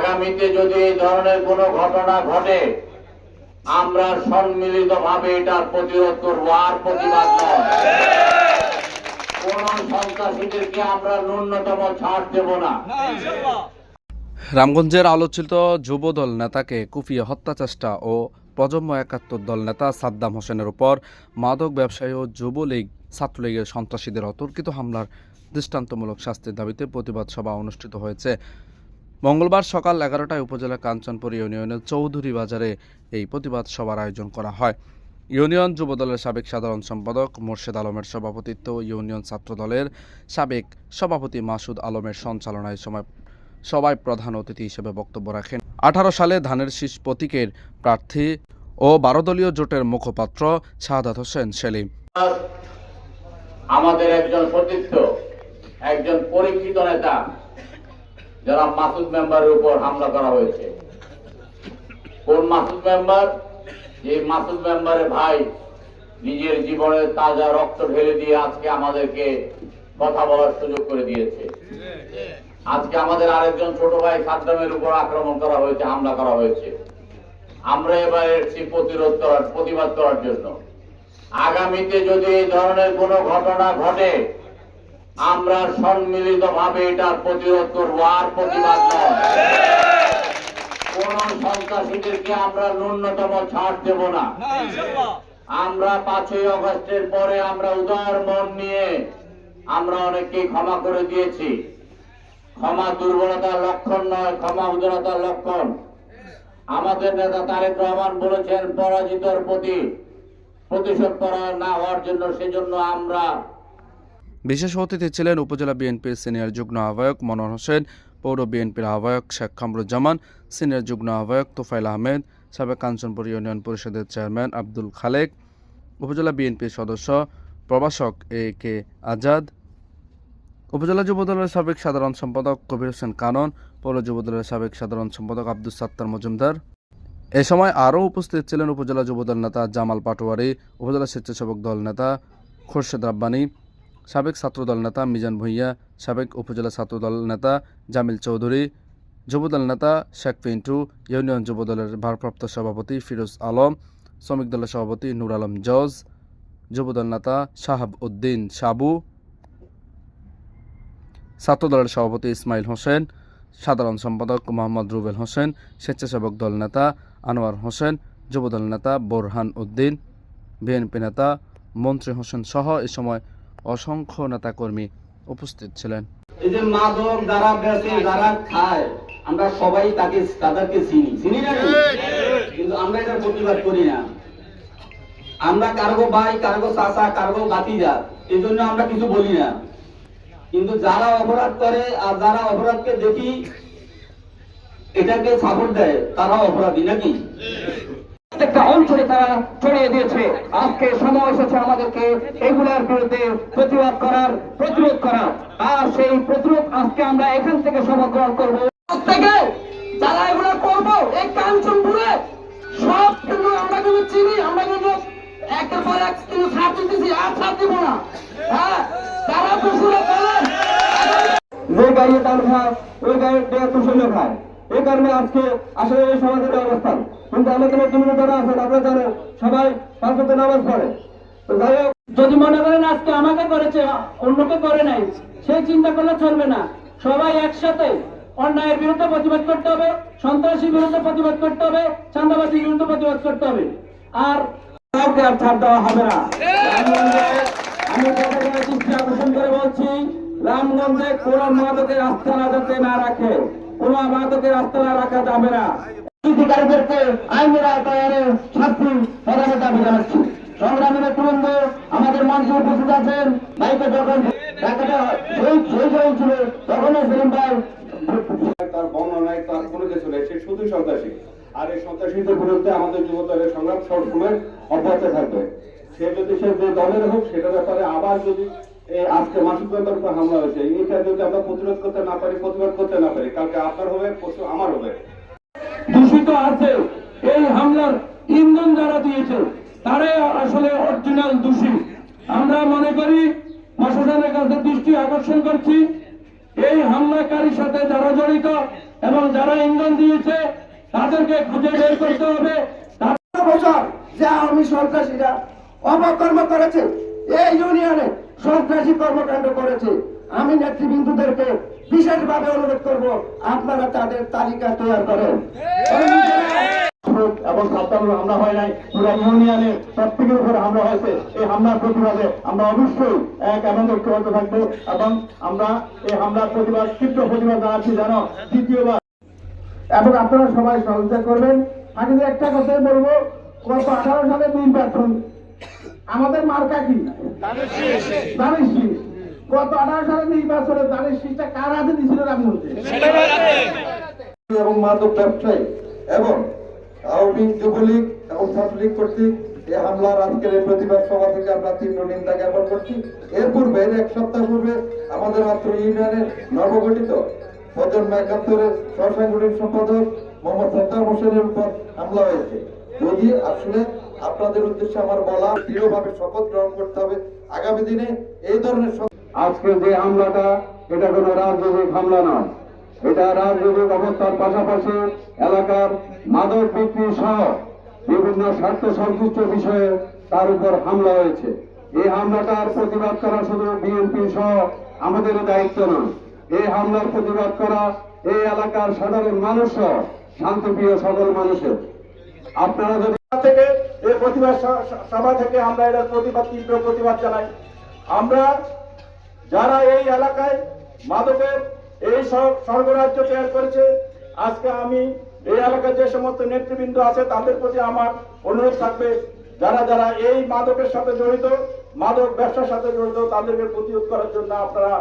আগামীতে যদি এই ধরনের কোনো ঘটনা ঘটে আমরা সম্মিলিতভাবে এটার প্রতিরোধ করব, আর প্রতিবাদ নয়। কোন সন্ত্রাসীদেরকে আমরা ন্যূনতম ছাড় দেব না। রামগঞ্জের আলোচিত যুবদল নেতাকে কুপিয়ে হত্যা চেষ্টা ও প্রজন্ম ৭১ দল নেতা সাদ্দাম হোসেনের উপর মাদক ব্যবসায়ী ও যুবলীগ ছাত্রলীগের সন্ত্রাসীদের অতর্কিত হামলার দৃষ্টান্তমূলক শাস্তির দাবিতে প্রতিবাদ সভা অনুষ্ঠিত হয়েছে। মঙ্গলবার সকাল ১১টায় উপজেলার কাঞ্চনপুর ইউনিয়নের চৌধুরী বাজারে এই প্রতিবাদ সভার আয়োজন করা হয়। ইউনিয়ন যুবদলের সাবেক সাধারণ সম্পাদক মোর্শেদ আলমের সভাপতিত্ব, ইউনিয়ন ছাত্রদলের সাবেক সভাপতি মাসুদ আলমের সঞ্চালনায় সভায় প্রধান অতিথি হিসেবে বক্তব্য রাখেন ১৮ সালে ধানের শীষ প্রতীকের প্রার্থী ও ১২ দলীয় জোটের মুখপাত্র শাহাদাত হোসেন সেলিম। আমাদের একজন সতীর্থ, একজন পরীক্ষিত নেতা যারা মাসুদ মেম্বারের উপর হামলা করা হয়েছে। কোন মাসুদ মেম্বার? যে মাসুদ মেম্বারের ভাই নিজের জীবনের তাজা রক্ত ঢেলে দিয়ে আজকে আমাদেরকে কথা বলার সুযোগ করে দিয়েছে। আজকে আমাদের আরেকজন ছোট ভাই সাদ্দামের উপর আক্রমণ করা হয়েছে, হামলা করা হয়েছে। আমরা এবার এসেছি প্রতিবাদ করার জন্য। আগামীতে যদি এই ধরনের কোনো ঘটনা ঘটে আমরা সম্মিলিতভাবে এটার প্রতিরোধ করব, আর প্রতিবাদ নয়। কোন সন্ত্রাসীদেরকে আমরা ন্যূনতম ছাড় দেব না। আমরা ৫ই আগস্টের পরে আমরা উদার মন নিয়ে আমরা অনেককে ক্ষমা করে দিয়েছি। ক্ষমা দুর্বলতার লক্ষণ নয়, ক্ষমা উদারতার লক্ষণ। আমাদের নেতা তারেক রহমান বলেছেন পরাজিতর প্রতি প্রতিশোধ পরায়ণ না হওয়ার জন্য, সেজন্য আমরা। বিশেষ অতিথি ছিলেন উপজেলা বিএনপির সিনিয়র যুগ্ম আহ্বায়ক মনোহর হোসেন, পৌর বিএনপির আহ্বায়ক শেখ কামরুজ্জামান, সিনিয়র যুগ্ম আহ্বায়ক তোফাইল আহমেদ, সাবেক কাঞ্চনপুর ইউনিয়ন পরিষদের চেয়ারম্যান আব্দুল খালেক, উপজেলা বিএনপির সদস্য প্রভাষক A.K. আজাদ, উপজেলা যুবদলের সাবেক সাধারণ সম্পাদক কবির হোসেন কানন, পৌর যুবদলের সাবেক সাধারণ সম্পাদক আব্দুস সাত্তার মজুমদার। এ সময় আরও উপস্থিত ছিলেন উপজেলা যুবদল নেতা জামাল পাটোয়ারি, উপজেলা স্বেচ্ছাসেবক দল নেতা খোরশেদ রাব্বানী, সাবেক ছাত্রদল নেতা মিজান ভুঁইয়া, সাবেক উপজেলা ছাত্রদল নেতা জামিল চৌধুরী, যুবদল নেতা শেখ পিন্টু, ইউনিয়ন যুবদলের ভারপ্রাপ্ত সভাপতি ফিরোজ আলম, শ্রমিক দলের সভাপতি নূর আলম জজ, যুবদল নেতা শাহাব উদ্দিন সাবু, ছাত্রদলের সভাপতি ইসমাইল হোসেন, সাধারণ সম্পাদক মোহাম্মদ রুবেল হোসেন, স্বেচ্ছাসেবক দল নেতা আনোয়ার হোসেন, যুবদল নেতা বোরহান উদ্দিন, বিএনপি নেতা মন্ত্রী হোসেন সহ এ সময় অসংখ্য নেতাকর্মী উপস্থিত ছিলেন। এই যে মাদক যারা বেচে, যারা খায়, আমরা সবাই তাদেরকে চিনি না, কিন্তু আমরা এটা প্রতিবাদ করি না। আমরা কারগো ভাই, কারগো চাচা, কারগো ভাতিজা, এই জন্য আমরা কিছু বলি না। কিন্তু যারা অপরাধ করে আর যারা অপরাধকে দেখি এটাকে সাপোর্ট দেয়, তারা অপরাধী নাকি? প্রত্যেকটা অঞ্চলে তারা ছড়িয়ে দিয়েছে। আজকে সময় এসেছে আমাদেরকে এগুলোর বিরুদ্ধে প্রতিবাদ করার, প্রতিরোধ করার। আর সেই প্রতিরোধ আজকে আমরা এখান থেকে সভা গ্রহণ করবো। প্রত্যেকে যারা এগুলো করবো এই কাঞ্চনপুরে সব কিন্তু আমরা কিন্তু চিনি, আমরা কিন্তু একের পর এক কিন্তু ছাড় দিতেছি, আর ছাড় দিব না। হ্যাঁ, তারা দোষীরা বলেন যে গাড়ির টান খায় ওই গাড়ির দোষীরা খায়। এই কারণে আজকে আসলে এই সমাজের অবস্থান। কিন্তু আমাদের তুমি যারা আছেন আপনারা জানেন সবাই ৫ ওয়াক্ত নামাজ পড়ে। তো যাই হোক, যদি মনে করেন আজকে আমাকে করেছে অন্যকে করে নাই, সেই চিন্তা করলে চলবে না। সবাই একসাথে অন্যায়ের বিরুদ্ধে প্রতিবাদ করতে হবে, সন্ত্রাসীর বিরুদ্ধে প্রতিবাদ করতে হবে, চাঁদাবাজির বিরুদ্ধে প্রতিবাদ করতে হবে। আর কাউকে আর ছাড় দেওয়া হবে না। আমি দৃষ্টি আকর্ষণ করে বলছি, রামগঞ্জে কোন মাদকের আস্থানা যাতে না রাখে, কোন মাদকের আস্থানা রাখা যাবে না। দুষ্কৃতিকারীদেরকে আইনের আওতায় শাস্তি প্রদানের দাবি জানাচ্ছি। সংগ্রামী নেতৃবৃন্দ আমাদের মঞ্চে উপস্থিত আছেন। বাইকে যখন ঢাকাটা ছিল তখন সেলিম ভাই তার বর্ণনায় তার কোনো কিছু নেই, সে শুধু সন্ত্রাসী। আর এই সন্ত্রাসীদের বিরুদ্ধে আমাদের যুব দলের সংগ্রাম সবসময় অব্যাহত থাকবে। সে যদি সে যে দলের হোক সেটার ব্যাপারে আবার যদি আজকে মাসুদ মেম্বার উপর হামলা হয়েছে, এটা যদি আমরা প্রতিরোধ করতে না পারি, প্রতিবাদ করতে না পারি, কালকে আপনার হবে, পরশু আমার হবে। দূষিত আছে এই হামলার ইন্ধন যারা দিয়েছে তারাই আসলে অরিজিনাল দোষী। আমরা মনে করি প্রশাসনের কাছে দৃষ্টি আকর্ষণ করছি, এই হামলাকারীর সাথে যারা জড়িত এবং যারা ইন্ধন দিয়েছে তাদেরকে খুঁজে বের করতে হবে। বছর যে আওয়ামী সন্ত্রাসীরা অপকর্ম করেছে, এই ইউনিয়নে সন্ত্রাসী কর্মকাণ্ড করেছে, আমি নেতৃবৃন্দদেরকে বিশেষভাবে অনুরোধ করব, আপনারা তাদের তালিকা তৈরি করেন। এবং ছাত্ররা হামলা হয় নাই, পুরো ইউনিয়নে প্রত্যেকের উপরে হামলা হয়েছে। এই হামলার প্রতিবাদে আমরা অবশ্যই এক এবং ঐক্যবদ্ধ থাকবো এবং আমরা এই হামলার প্রতিবাদ তীব্র প্রতিবাদ জানাচ্ছি যেন দ্বিতীয়বার। এবং আপনারা সবাই সহযোগিতা করবেন। আমি যে একটা কথাই বলবো, গত 18 সালে নির্বাচন আমাদের মার্কা কি ধানের শীষ। গত 18 সালে নির্বাচনে ধানের শীষটা কার হাতে দিয়েছিল রামমন্ত্রী এবং মাদক ব্যবসায়ী এবং আওয়ামী যুবলীগ এবং ছাত্রলীগ কর্তৃক এই হামলার আজকের এই প্রতিবাদ সভা থেকে আমরা তীব্র নিন্দা জ্ঞাপন করছি। এর পূর্বে এক সপ্তাহ পূর্বে আমাদের মাত্র ইউনিয়নের নবগঠিত প্রজন্ম 71-এর সহসাংগঠনিক সম্পাদক মোহাম্মদ সত্তার হোসেনের উপর হামলা হয়েছে। যদি আসলে আপনাদের উদ্দেশ্যে আমার বলা, দৃঢ়ভাবে শপথ গ্রহণ করতে হবে আগামী দিনে এই ধরনের। আজকে যে হামলাটা, এটা কোনো রাজনৈতিক হামলা নয়, এটা রাজনৈতিক অবস্থার পাশাপাশি এলাকার মাদক বিক্রি সহ বিভিন্ন স্বার্থ সংশ্লিষ্ট বিষয়ে তার উপর হামলা হয়েছে। এই হামলাটার প্রতিবাদ করা শুধু বিএনপি সহ আমাদের দায়িত্ব নয়, এই হামলার প্রতিবাদ করা এই এলাকার সাধারণ মানুষ সহ শান্তিপ্রিয় সকল মানুষের। আপনারা যদি থেকে এই প্রতিবাদ সভা থেকে আমরা এটার প্রতিবাদ, তীব্র প্রতিবাদ জানাই। আমরা যারা এই এলাকায় মাদকের এই স্বর্গরাজ্য তৈরি করেছে, আজকে আমি এই এলাকায় যে সমস্ত নেতৃবৃন্দ আছে তাদের প্রতি আমার অনুরোধ থাকবে, যারা যারা এই মাদকের সাথে জড়িত, মাদক ব্যবসার সাথে জড়িত, তাদেরকে প্রতিরোধ করার জন্য আপনারা